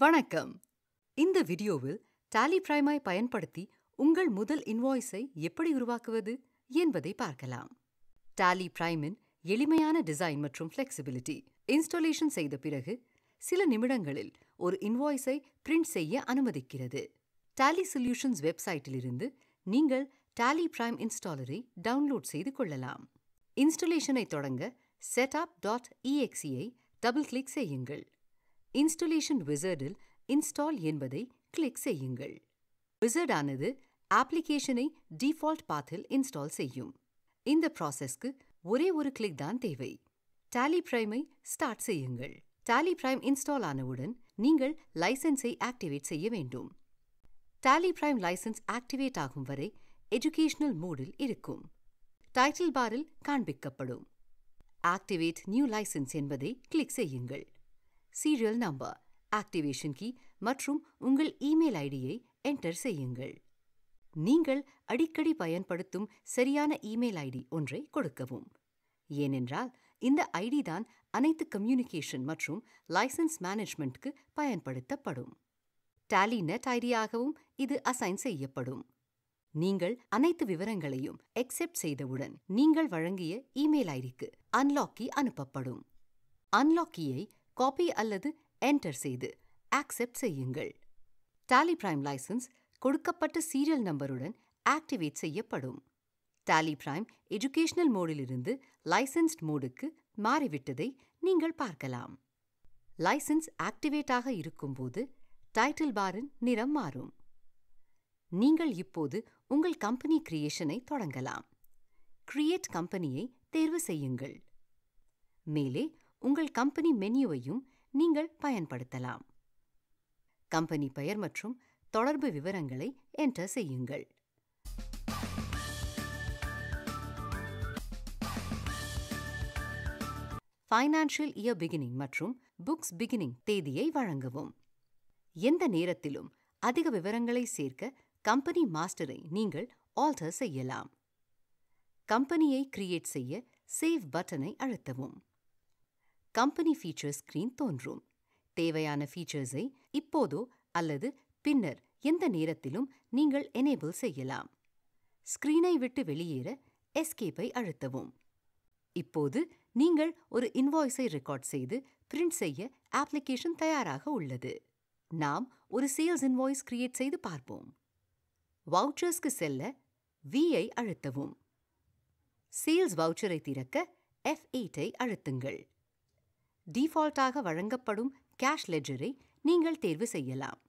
வணக்கம். இந்த வீடியோவில் டாலி பிரைமை பயன்படுத்தி உங்கள் முதல் இன்வாய்ஸை எப்படி உருவாக்குவது என்பதை பார்க்கலாம். டாலி பிரைமின் எளிமையான டிசைன் மற்றும் ஃப்ளெக்சிபிலிட்டி இன்ஸ்டாலேஷன் செய்த பிறகு சில நிமிடங்களில் ஒரு இன்வாய்ஸை பிரிண்ட் செய்ய அனுமதிக்கிறது. டாலி சொல்யூஷன்ஸ் வெப்சைட்டிலிருந்து நீங்கள் டாலி பிரைம் இன்ஸ்டாலரை டவுன்லோட் செய்து கொள்ளலாம். இன்ஸ்டாலேஷனை தொடங்க setup.exe ஐ டபுள் கிளிக் செய்யுங்கள். இன்ஸ்டாலேஷன் விசர்டில் இன்ஸ்டால் என்பதை கிளிக் செய்யுங்கள். விசர்ட் ஆனது அப்ளிகேஷனை டிஃபால்ட் பாத்தில் இன்ஸ்டால் செய்யும். இந்த ப்ராசஸ்க்கு ஒரே ஒரு கிளிக் தான் தேவை. டாலி பிரைமை ஸ்டார்ட் செய்யுங்கள். டாலி பிரைம் இன்ஸ்டால் ஆனவுடன் நீங்கள் லைசன்ஸை ஆக்டிவேட் செய்ய வேண்டும். டாலி பிரைம் லைசன்ஸ் ஆக்டிவேட் ஆகும் வரை எஜுகேஷனல் மோடில் இருக்கும். டைட்டில் பாரில் காண்பிக்கப்படும். ஆக்டிவேட் நியூ லைசன்ஸ் என்பதை கிளிக் செய்யுங்கள். சீரியல் நம்பர், ஆக்டிவேஷன் கீ மற்றும் உங்கள் இமெயில் ஐடியை என்டர் செய்யுங்கள். நீங்கள் அடிக்கடி பயன்படுத்தும் சரியான இமெயில் ஐடி ஒன்றை கொடுக்கவும். ஏனென்றால் இந்த ஐடி தான் அனைத்து கம்யூனிகேஷன் மற்றும் லைசன்ஸ் மேனேஜ்மெண்ட்க்கு பயன்படுத்தப்படும். டாலி நெட் ஐடியாகவும் இது அசைன் செய்யப்படும். நீங்கள் அனைத்து விவரங்களையும் அக்செப்ட் செய்தவுடன் நீங்கள் வழங்கிய இமெயில் ஐடிக்கு அன்லாக் கீ அனுப்பப்படும். அன்லாக் கீயை காப்பி அல்லது என்டர் செய்து அக்செப்ட் செய்யுங்கள். டாலி பிரைம் லைசன்ஸ் கொடுக்கப்பட்ட சீரியல் நம்பருடன் ஆக்டிவேட் செய்யப்படும். டாலி பிரைம் எஜுகேஷனல் மோடிலிருந்து லைசன்ஸ்ட் மோடுக்கு மாறிவிட்டதை நீங்கள் பார்க்கலாம். லைசன்ஸ் ஆக்டிவேட் ஆக இருக்கும்போது டைட்டில் பாரின் நிறம் மாறும். நீங்கள் இப்போது உங்கள் கம்பெனி கிரியேஷனை தொடங்கலாம். கிரியேட் கம்பெனியை தேர்வு செய்யுங்கள். மேலே உங்கள் கம்பெனி மெனுவையும் நீங்கள் பயன்படுத்தலாம். கம்பெனி பெயர் மற்றும் தொடர்பு விவரங்களை என்டர் செய்யுங்கள். ஃபைனான்ஷியல் இயர் பிகினிங் மற்றும் புக்ஸ் பிகினிங் தேதியை வழங்கவும். எந்த நேரத்திலும் அதிக விவரங்களை சேர்க்க கம்பெனி மாஸ்டரை நீங்கள் ஆல்டர் செய்யலாம். கம்பெனியை கிரியேட் செய்ய சேவ் பட்டனை அழுத்தவும். கம்பெனி ஃபீச்சர்ஸ் ஸ்கிரீன் தோன்றும். தேவையான ஃபீச்சர்ஸை இப்போதோ அல்லது பின்னர் எந்த நேரத்திலும் நீங்கள் எனேபிள் செய்யலாம். ஸ்கிரீனை விட்டு வெளியேற எஸ்கேப்பை அழுத்தவும். இப்போது நீங்கள் ஒரு இன்வாய்ஸை ரெக்கார்ட் செய்து பிரிண்ட் செய்ய அப்ளிகேஷன் தயாராக உள்ளது. நாம் ஒரு சேல்ஸ் இன்வாய்ஸ் கிரியேட் செய்து பார்ப்போம். வவுச்சர்ஸ்க்கு செல்ல V-ஐ அழுத்தவும். சேல்ஸ் வவுச்சரை திறக்க F8 ஐ அழுத்துங்கள். டிஃபால்ட்டாக வழங்கப்படும் கேஷ் லெட்ஜரை நீங்கள் தேர்வு செய்யலாம்.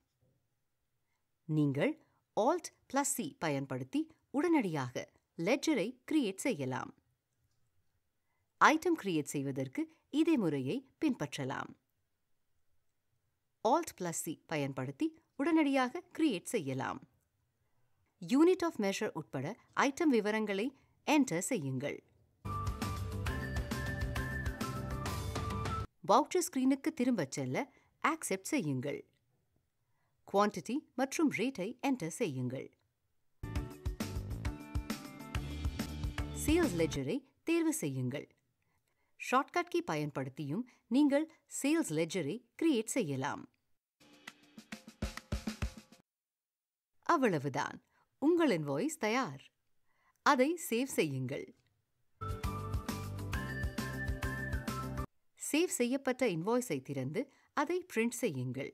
நீங்கள் Alt+C பயன்படுத்தி உடனடியாக லெட்ஜரை கிரியேட் செய்யலாம். ஐட்டம் கிரியேட் செய்வதற்கு இதே முறையை பின்பற்றலாம். Alt+C பயன்படுத்தி உடனடியாக கிரியேட் செய்யலாம். யூனிட் ஆஃப் மெஷர் உட்பட ஐட்டம் விவரங்களை என்டர் செய்யுங்கள். வவுச்சர் ஸ்கிரீனுக்கு திரும்பச் செல்ல அக்செப்ட் செய்யுங்கள். குவான்டிட்டி மற்றும் ரேட்டை என்டர் செய்யுங்கள். சேல்ஸ் லெட்ஜரை தேர்வு செய்யுங்கள். ஷார்ட்கட் கீ பயன்படுத்தியும் நீங்கள் சேல்ஸ் லெட்ஜரை கிரியேட் செய்யலாம். அவ்வளவுதான், உங்கள் இன்வாய்ஸ் தயார். அதை சேவ் செய்யுங்கள். சேவ் செய்யப்பட்ட இன்வாய்ஸை திறந்து அதை பிரிண்ட் செய்யுங்கள்.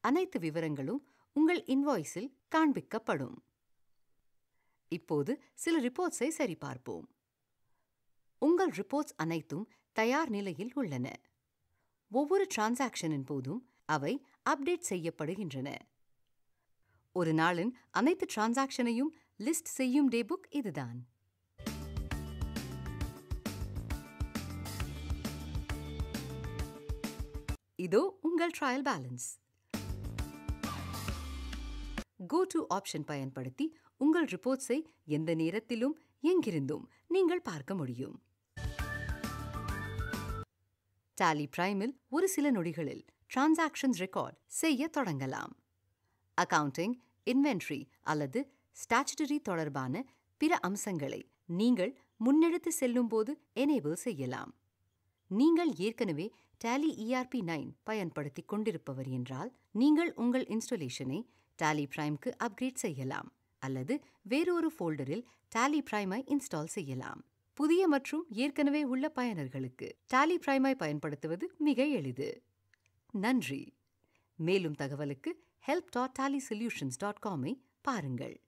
அனைத்து விவரங்களும் உங்கள் இன்வாய்ஸில் காண்பிக்கப்படும். இப்போது சில ரிப்போர்ட்ஸை சரிபார்ப்போம். உங்கள் ரிப்போர்ட்ஸ் அனைத்தும் தயார் நிலையில் உள்ளன. ஒவ்வொரு டிரான்சாக்ஷனின் போதும் அவை அப்டேட் செய்யப்படுகின்றன. ஒரு நாளின் அனைத்து டிரான்சாக்ஷனையும் லிஸ்ட் செய்யும் டே புக் இதுதான். இதோ உங்கள் trial balance. Go to option பயன்படுத்தி உங்கள் ரிப்போர்ட்ஸை எந்த நேரத்திலும் எங்கிருந்தும் நீங்கள் பார்க்க முடியும். டாலி பிரைமில் ஒரு சில நொடிகளில் டிரான்சாக்ஷன்ஸ் ரெக்கார்ட் செய்ய தொடங்கலாம். அக்கவுண்டிங், இன்வென்ட்ரி அல்லது ஸ்டாச்சுட்டரி தொடர்பான பிற அம்சங்களை நீங்கள் முன்னெடுத்து செல்லும்போது எனேபிள் செய்யலாம். நீங்கள் ஏற்கனவே Tally ERP9 பயன்படுத்திக் கொண்டிருப்பவர் என்றால் நீங்கள் உங்கள் இன்ஸ்டாலேஷனை Tally Primeக்கு அப்கிரேட் செய்யலாம் அல்லது வேறொரு ஃபோல்டரில் Tally Primeஐ இன்ஸ்டால் செய்யலாம். புதிய மற்றும் ஏற்கனவே உள்ள பயனர்களுக்கு Tally Primeஐ பயன்படுத்துவது மிக எளிது. நன்றி. மேலும் தகவலுக்கு help.tallysolutions.com-ஐ பாருங்கள்.